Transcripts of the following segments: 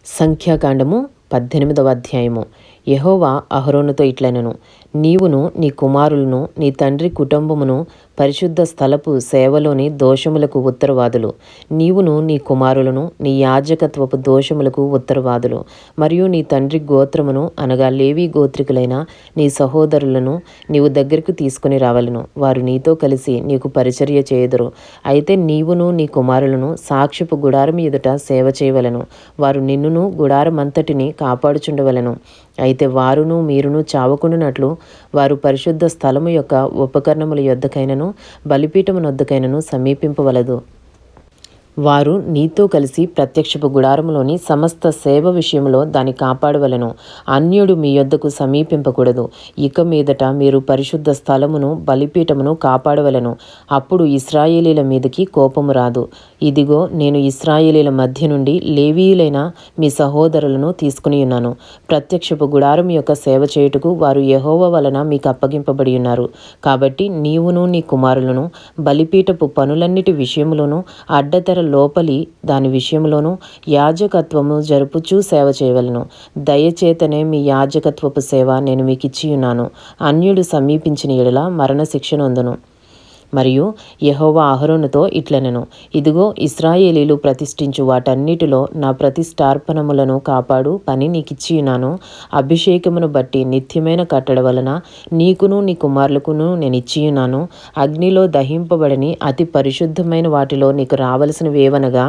సంఖ్యాకాండము 18వ అధ్యాయము. యెహోవా అహరోనుతో ఇట్లనెను, నీవును నీ కుమారులను నీ తండ్రి కుటుంబమును పరిశుద్ధ స్థలపు సేవలోని దోషములకు ఉత్తరవాదులు. నీవును నీ కుమారులను నీ యాజకత్వపు దోషములకు ఉత్తరవాదులు. మరియు నీ తండ్రి గోత్రమును అనగా లేవీ గోత్రికులైన నీ సహోదరులను నీవు దగ్గరకు తీసుకుని రావలను. వారు నీతో కలిసి నీకు పరిచర్య చేయుదురు. అయితే నీవును నీ కుమారులను సాక్ష్యపు గుడారం ఎదుట సేవ చేయవలను. వారు నిన్నును గుడారమంతటిని కాపాడుచుండవలను. అయితే వారును మీరును చావకుండునట్లు వారు పరిశుద్ధ స్థలము యొక్క ఉపకరణముల యొద్దకైనను బలిపీఠమునొద్దకైనను సమీపింపవలదు. వారు నీతో కలిసి ప్రత్యక్షపు గుడారములోని సమస్త సేవ విషయంలో దాన్ని కాపాడవలను. అన్యుడు మీ యొద్దకు సమీపింపకూడదు. ఇక మీదట మీరు పరిశుద్ధ స్థలమును బలిపీఠమును కాపాడవలను. అప్పుడు ఇశ్రాయేలీల మీదకి కోపము రాదు. ఇదిగో, నేను ఇశ్రాయేలీల మధ్య నుండి లేవీయులైన మీ సహోదరులను తీసుకుని ఉన్నాను. ప్రత్యక్షపు గుడారం యొక్క సేవ చేయుటకు వారు యెహోవా వలన మీకు అప్పగింపబడి ఉన్నారు. కాబట్టి నీవును నీ కుమారులను బలిపీఠపు పనులన్నిటి విషయంలోనూ అడ్డతెర లోపలి దాని విషయంలోనూ యాజకత్వము జరుపుచూ సేవ చేయవలను. దయచేతనే మీ యాజకత్వపు సేవ నేను మీకు ఇచ్చియున్నాను. అన్యుడు సమీపించిన యెడల మరణశిక్ష నొందును. మరియు యెహోవా అహరోనుతో ఇట్లనెను, ఇదిగో, ఇశ్రాయేలీలు ప్రతిష్ఠించు వాటన్నిటిలో నా ప్రతిష్ఠార్పణములను కాపాడు పని నీకిచ్చియున్నాను. అభిషేకమును బట్టి నిత్యమైన కట్టడ వలన నీకును నీ కుమారులకును నేను ఇచ్చియున్నాను. అగ్నిలో దహింపబడని అతి పరిశుద్ధమైన వాటిలో నీకు రావలసినవి ఏవనగా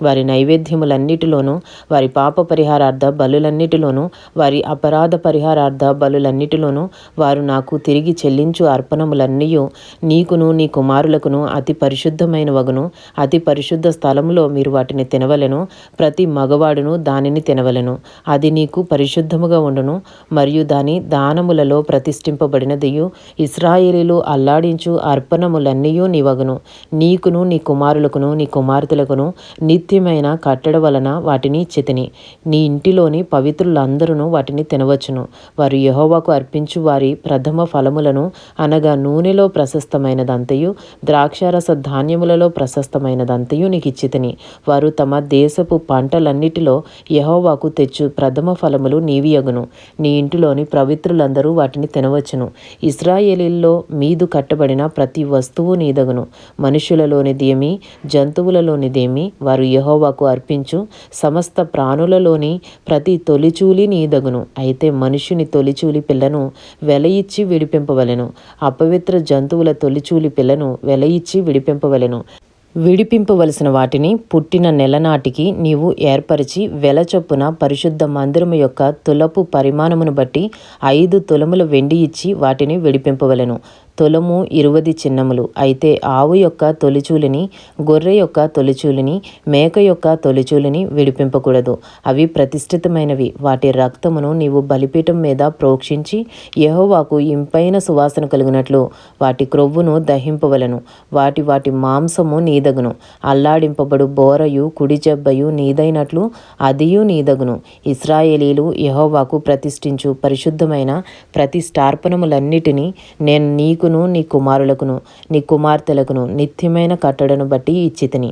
వారి నైవేద్యములన్నిటిలోనూ వారి పాప పరిహారార్థ బలులన్నిటిలోనూ వారి అపరాధ పరిహారార్థ బలులన్నిటిలోనూ వారు నాకు తిరిగి చెల్లించు అర్పణములన్నీయు నీకును నీ కుమారులకును అతి పరిశుద్ధమైన వగును. అతి పరిశుద్ధ స్థలములో మీరు వాటిని తినవలెను. ప్రతి మగవాడును దానిని తినవలెను. అది నీకు పరిశుద్ధముగా ఉండును. మరియు దాని దానములలో ప్రతిష్ఠింపబడినదియు ఇశ్రాయేలీలు అల్లాడించు అర్పణములన్నీయు నీ వగును. నీకును నీ కుమారులకును నీ కుమార్తెలకును నిత్యమైన కట్టడ వలన వాటిని ఇచ్చితిని. నీ ఇంటిలోని పవిత్రులందరూ వాటిని తినవచ్చును. వారు యెహోవాకు అర్పించు వారి ప్రథమ ఫలములను అనగా నూనెలో ప్రశస్తమైనదంతయు ద్రాక్షారస ధాన్యములలో ప్రశస్తమైనదంతయు నీకు ఇచ్చితిని. వారు తమ దేశపు పంటలన్నిటిలో యెహోవాకు తెచ్చు ప్రథమ ఫలములు నీవియగును. నీ ఇంటిలోని పవిత్రులందరూ వాటిని తినవచ్చును. ఇశ్రాయేలీల్లో మీదు కట్టబడిన ప్రతి వస్తువు నీదగును. మనుషులలోనిదేమి జంతువులలోనిదేమి వారు యెహోవాకు అర్పించు సమస్త ప్రాణులలోని ప్రతి తొలిచూలి నీదగును. అయితే మనుషుని తొలిచూలి పిల్లను వెల ఇచ్చి విడిపింపవలెను. అపవిత్ర జంతువుల తొలిచూలి పిల్లను వెల ఇచ్చి విడిపింపవలెను. విడిపింపవలసిన వాటిని పుట్టిన నెల నాటికి నీవు ఏర్పరిచి వెల చొప్పున పరిశుద్ధ మందిరము యొక్క తులపు పరిమాణమును బట్టి 5 తులముల వెండి ఇచ్చి వాటిని విడిపింపవలెను. తులము 20 చిన్నములు. అయితే ఆవు యొక్క తొలిచూలిని, గొర్రె యొక్క తొలిచూలిని, మేక యొక్క తొలిచూలిని విడిపింపకూడదు. అవి ప్రతిష్ఠితమైనవి. వాటి రక్తమును నీవు బలిపీఠం మీద ప్రోక్షించి యెహోవాకు ఇంపైన సువాసన కలుగునట్లు వాటి క్రొవ్వును దహింపవలను. వాటి మాంసము నీదగును. అల్లాడింపబడు బోరయు కుడి జబ్బయు నీదైనట్లు అదియు నీదగును. ఇశ్రాయేలీలు యెహోవాకు ప్రతిష్ఠించు పరిశుద్ధమైన ప్రతిష్ఠార్పణములన్నిటినీ నేను నీకును నీ కుమారులకును నీ కుమార్తెలకును నిత్యమైన కట్టడను బట్టి ఇచ్చితిని.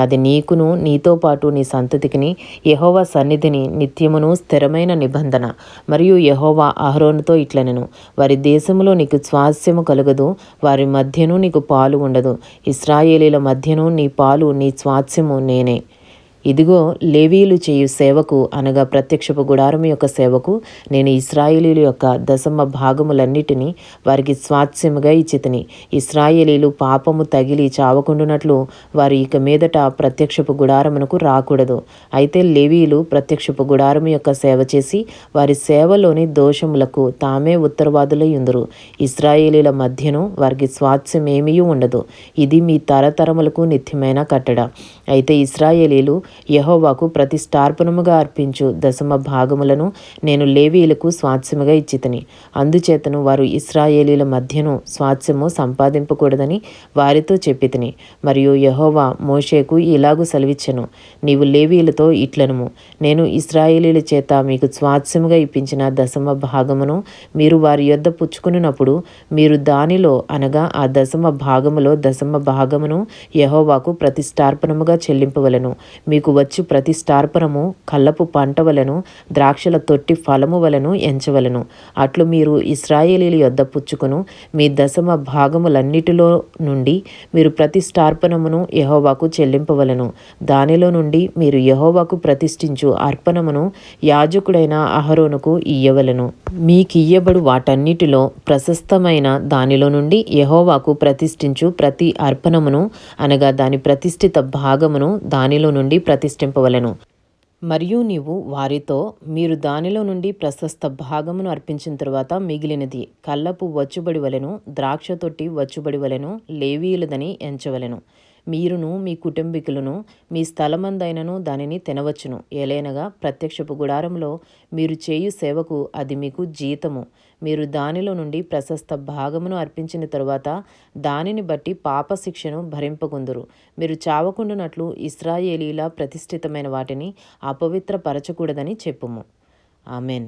అది నీకును నీతో పాటు నీ సంతతికిని యెహోవా సన్నిధిని నిత్యమును స్థిరమైన నిబంధన. మరియు యెహోవా అహరోనుతో ఇట్లనెను, వారి దేశములో నీకు స్వాస్యము కలుగదు. వారి మధ్యను నీకు పాలు ఉండదు. ఇశ్రాయేలీల మధ్యను నీ పాలు నీ స్వాస్యము నేనే. ఇదిగో, లేవీయులు చేయు సేవకు అనగా ప్రత్యక్షపు గుడారం యొక్క సేవకు నేను ఇశ్రాయేలీల యొక్క దశమ భాగములన్నిటినీ వారికి స్వాస్యముగా ఇచ్చితిని. ఇశ్రాయేలీలు పాపము తగిలి చావకుండునట్లు వారు ఇక మీదట ప్రత్యక్షపు గుడారమునకు రాకూడదు. అయితే లేవీయులు ప్రత్యక్షపు గుడారము యొక్క సేవ చేసి వారి సేవలోని దోషములకు తామే ఉత్తరవాదులై ఉందురు. ఇశ్రాయేలీల మధ్యను వారికి స్వాస్యమేమీ ఉండదు. ఇది మీ తరతరములకు నిత్యమైన కట్టడ. అయితే ఇశ్రాయేలీలు యెహోవాకు ప్రతిష్ఠార్పణముగా అర్పించు దశమ భాగములను నేను లేవీయులకు స్వాస్యముగా ఇచ్చితిని. అందుచేతను వారు ఇశ్రాయేలీల మధ్యను స్వాస్యము సంపాదింపకూడదని వారితో చెప్పితిని. మరియు యెహోవా మోషేకు ఇలాగు సెలవిచ్చెను, నీవు లేవీయులతో ఇట్లనుము, నేను ఇశ్రాయేలీల చేత మీకు స్వాస్యముగా ఇప్పించిన దశమ భాగమును మీరు వారి యొద్ద పుచ్చుకున్నప్పుడు మీరు దానిలో అనగా ఆ దశమ భాగములో దశమ భాగమును యెహోవాకు ప్రతిష్ఠార్పణముగా చెల్లింపవలెను. మీ మీకు వచ్చు ప్రతిష్టార్పణము కళ్ళపు పంట వలను ద్రాక్షల తొట్టి ఫలము వలను ఎంచవలను. అట్లు మీరు ఇశ్రాయేలీల యొద్ద పుచ్చుకొను మీ దశమ భాగములన్నిటిలో నుండి మీరు ప్రతిష్టార్పణమును యెహోవాకు చెల్లింపవలను. దానిలో నుండి మీరు యెహోవాకు ప్రతిష్ఠించు అర్పణమును యాజకుడైన అహరోనుకు ఇయ్యవలెను. మీకియ్యబడు వాటన్నిటిలో ప్రశస్తమైన దానిలో నుండి యెహోవాకు ప్రతిష్ఠించు ప్రతి అర్పణమును అనగా దాని ప్రతిష్ఠిత భాగమును దానిలో నుండి ప్రతిష్ఠింపవలెను. మరియు నీవు వారితో, మీరు దానిలో నుండి ప్రశస్త భాగమును అర్పించిన తరువాత మిగిలినది కళ్ళపు వచ్చుబడి వలెను ద్రాక్ష తొట్టి వచ్చుబడి వలెను లేవీయులదని ఎంచవలెను. మీరును మీ కుటుంబీకులను మీ స్థలమందైనను దానిని తినవచ్చును. ఏలైనగా ప్రత్యక్షపు గుడారంలో మీరు చేయు సేవకు అది మీకు జీతము. మీరు దానిలో నుండి ప్రశస్త భాగమును అర్పించిన తరువాత దానిని బట్టి పాప శిక్షను భరింపగొందురు. మీరు చావకుండునట్లు ఇశ్రాయేలీల ప్రతిష్ఠితమైన వాటిని అపవిత్రపరచకూడదని చెప్పుము. ఆమెన్.